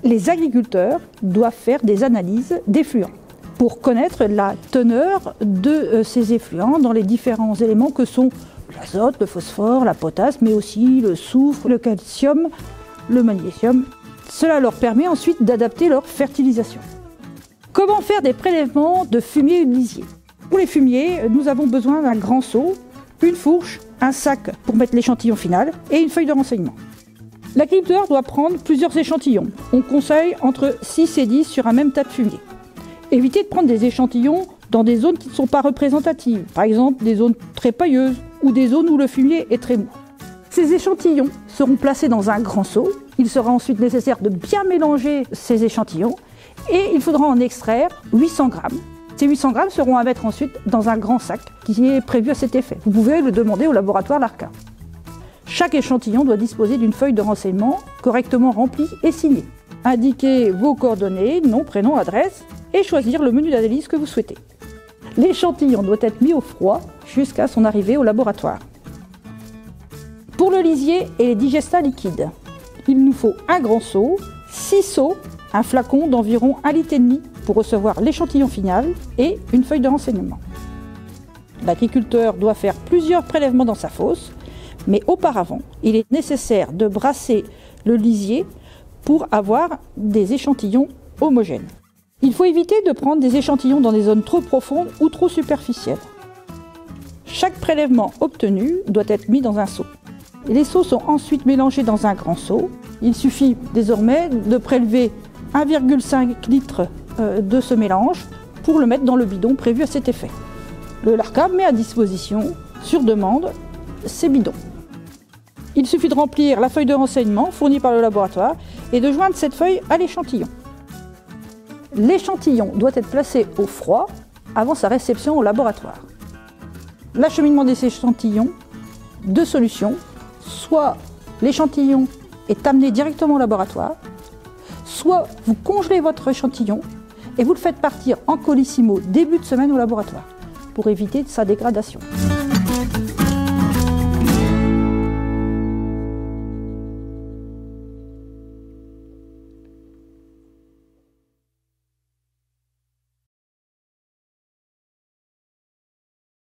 Les agriculteurs doivent faire des analyses d'effluents pour connaître la teneur de ces effluents dans les différents éléments que sont l'azote, le phosphore, la potasse, mais aussi le soufre, le calcium, le magnésium. Cela leur permet ensuite d'adapter leur fertilisation. Comment faire des prélèvements de fumier lisier? Pour les fumiers, nous avons besoin d'un grand seau, une fourche, un sac pour mettre l'échantillon final et une feuille de renseignement. L'agriculteur doit prendre plusieurs échantillons. On conseille entre 6 et 10 sur un même tas de fumier. Évitez de prendre des échantillons dans des zones qui ne sont pas représentatives, par exemple des zones très pailleuses ou des zones où le fumier est très mou. Ces échantillons seront placés dans un grand seau. Il sera ensuite nécessaire de bien mélanger ces échantillons et il faudra en extraire 800 grammes. Ces 800 grammes seront à mettre ensuite dans un grand sac qui est prévu à cet effet. Vous pouvez le demander au laboratoire Larca. Chaque échantillon doit disposer d'une feuille de renseignement correctement remplie et signée. Indiquez vos coordonnées, nom, prénom, adresse et choisir le menu d'analyse que vous souhaitez. L'échantillon doit être mis au froid jusqu'à son arrivée au laboratoire. Pour le lisier et les digestats liquides, il nous faut un grand seau, 6 seaux, un flacon d'environ 1,5 litre pour recevoir l'échantillon final et une feuille de renseignement. L'agriculteur doit faire plusieurs prélèvements dans sa fosse, mais auparavant, il est nécessaire de brasser le lisier pour avoir des échantillons homogènes. Il faut éviter de prendre des échantillons dans des zones trop profondes ou trop superficielles. Chaque prélèvement obtenu doit être mis dans un seau. Les seaux sont ensuite mélangés dans un grand seau. Il suffit désormais de prélever 1,5 litre de ce mélange pour le mettre dans le bidon prévu à cet effet. Le Larca met à disposition, sur demande, ces bidons. Il suffit de remplir la feuille de renseignement fournie par le laboratoire et de joindre cette feuille à l'échantillon. L'échantillon doit être placé au froid avant sa réception au laboratoire. L'acheminement des échantillons, 2 solutions. Soit l'échantillon est amené directement au laboratoire, soit vous congelez votre échantillon et vous le faites partir en colissimo début de semaine au laboratoire pour éviter sa dégradation.